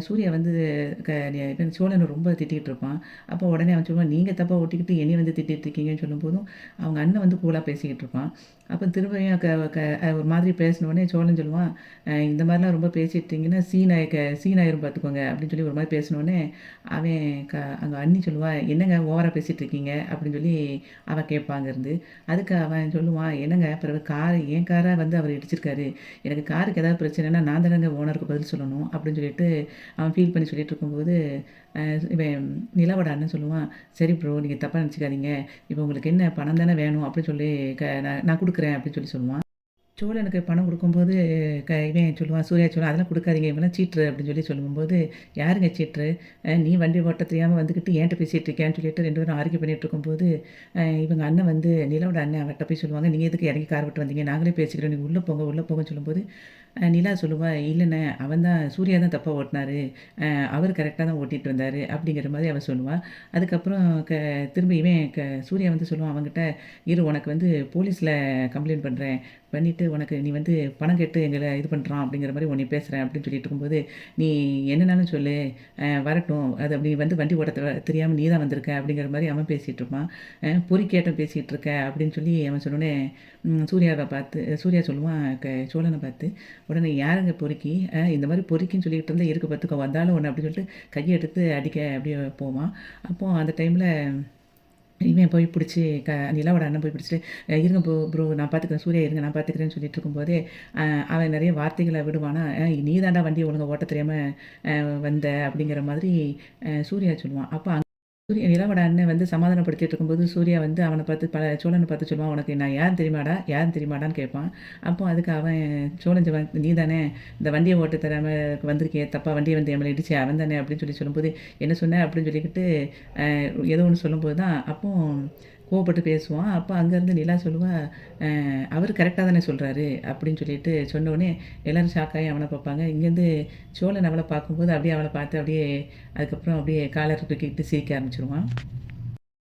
சூர்யா வந்து இவன் சோழனை ரொம்ப திட்டிகிட்டு இருப்பான். அப்போ உடனே அவன் சொல்லுவான், நீங்கள் தப்பாக ஓட்டிக்கிட்டு என்னைய வந்து திட்டிகிட்டு இருக்கீங்கன்னு சொல்லும்போதும் அவங்க அண்ணன் வந்து கூலாக பேசிக்கிட்டு இருப்பான். அப்போ திரும்பியும் ஒரு மாதிரி பேசினோடனே சோழன் சொல்லுவான், இந்த மாதிரிலாம் ரொம்ப பேசிட்டீங்கன்னா சீனாயிரும் பார்த்துக்கோங்க அப்படின்னு சொல்லி ஒரு மாதிரி பேசினோடனே அவன் அங்கே அண்ணி சொல்லுவா, என்னங்க ஓவராக பேசிகிட்டு இருக்கீங்க அப்படின்னு சொல்லி அவன் கேட்பாங்க இருந்து. அதுக்கு அவன் சொல்லுவான், என்னங்க பிறகு என் காரை வந்து அவர் இடிச்சிருக்காரு, எனக்கு காருக்கு ஏதாவது பிரச்சனைனா நான் தானங்க ஓனருக்கு பதில் சொல்லணும் அப்படின்னு சொல்லிட்டு அவன் ஃபீல் பண்ணி சொல்லிட்டு இருக்கும்போது இவன் நிலாவோட அண்ணன் சொல்லுவான், சரி ப்ரோ நீங்கள் தப்பாக நினச்சிக்காதீங்க, இப்போ உங்களுக்கு என்ன பணம் தானே வேணும் அப்படின்னு சொல்லி நான் கொடுக்குறேன் அப்படின்னு சொல்லி சொல்லுவான். சோழனுக்கு பணம் கொடுக்கும்போது இவன் சொல்லுவான், சூர்யா சொல்லுவான், அதெல்லாம் கொடுக்காதீங்க, இவெல்லாம் சீட்ரு அப்படின்னு சொல்லி சொல்லும்போது, யாருங்க சீட்ரு, நீ வண்டி ஓட்ட தெரியாமல் வந்துக்கிட்டு ஏன்ட்ட பேசிகிட்டு இருக்கேன்னு சொல்லிட்டு 2 பேரும் ஆர்கியூ பண்ணிகிட்டு இருக்கும்போது இவங்க அண்ணன் வந்து நிலாவோட அண்ணன் அவர்கிட்ட போய் சொல்லுவாங்க, நீங்கள் எதுக்கு இறங்கி கார் விட்டு வந்தீங்க, நாங்களே பேசிக்கிறோம், நீங்கள் உள்ளே போங்க உள்ளே போங்கன்னு சொல்லும்போது நிலா சொல்லுவா, இல்லைண்ணே அவன் தான் சூர்யா தான் தப்பாக ஓட்டினாரு, அவர் கரெக்டாக தான் ஓட்டிகிட்டு வந்தார் அப்படிங்கிற மாதிரி அவன் சொல்லுவாள். அதுக்கப்புறம் திரும்ப இவன் சூர்யா வந்து சொல்லுவான் அவங்ககிட்ட, இரு உனக்கு வந்து போலீஸில் கம்ப்ளைண்ட் பண்ணுறேன், பண்ணிவிட்டு உனக்கு நீ வந்து பணம் கேட்டு எங்களை இது பண்ணுறான் அப்படிங்கிற மாதிரி உன்னை பேசுகிறேன் அப்படின்னு சொல்லிட்டு இருக்கும்போது, நீ என்னன்னாலும் சொல்லு, வரட்டும், அது அப்படி வந்து வண்டி ஓட்ட தெரியாமல் நீ தான் வந்திருக்க அப்படிங்கிற மாதிரி அவன் பேசிகிட்டு இருப்பான். பொறிக்கேட்டம் பேசிகிட்டு இருக்க அப்படின்னு சொல்லி அவன் சொன்னோடனே சூர்யா சொல்லுவான் சோழனை பார்த்து, உடனே யாருங்க பொறுக்கி, இந்த மாதிரி பொறுக்கின்னு சொல்லிகிட்டு இருந்தால் இருக்கு பார்த்துக்கோ, வந்தாலும் ஒன்று அப்படின்னு சொல்லிட்டு கையை எடுத்து அடிக்க அப்படியே போவான். அப்போது அந்த டைமில் இவன் போய் பிடிச்சி நிலாவோட அண்ணன் போய் பிடிச்சிட்டு, இருங்க ப்ரோ நான் பார்த்துக்கிறேன், சூர்யா இருங்க நான் பார்த்துக்கிறேன்னு சொல்லிட்டு இருக்கும்போதே அவன் நிறைய வார்த்தைகளை விடுவானா, நீ தாண்டா வண்டியை ஒழுங்கா ஓட்ட தெரியாமல் வந்த அப்படிங்கிற மாதிரி சூர்யா சொல்லுவான். அப்போ நிலாவோட அண்ணன் வந்து சமாதானப்படுத்திட்டு இருக்கும்போது சூர்யா வந்து அவனை பார்த்து சோழனை பார்த்து சொல்லுவான், உனக்கு நான் யாரும் தெரியுமாடான்னு கேட்பான். அப்போ அதுக்கு அவன் சோழன் சொல்லுவான், நீ தானே இந்த வண்டியை ஓட்ட தராமல் வந்திருக்கே, தப்பா வண்டியை வந்து என் மேலே இடிச்சு அவன் தானே அப்படின்னு சொல்லி சொல்லும்போது, என்ன சொன்ன அப்படின்னு சொல்லிக்கிட்டு ஏதோ ஒன்று சொல்லும்போது தான் அப்போ கோவப்பட்டு பேசுவான். அப்போ அங்கேருந்து நிலா சொல்லுவா, அவர் கரெக்டாக தானே சொல்கிறாரு அப்படின்னு சொல்லிட்டு சொன்னோடனே எல்லோரும் ஷாக்காகி அவனை பார்ப்பாங்க. இங்கேருந்து சோழன் அவளை பார்க்கும்போது அப்படியே அவளை பார்த்து அப்படியே அதுக்கப்புறம் அப்படியே காலரை தூக்கிட்டு சிரிக்க ஆரம்பிச்சிருவான்.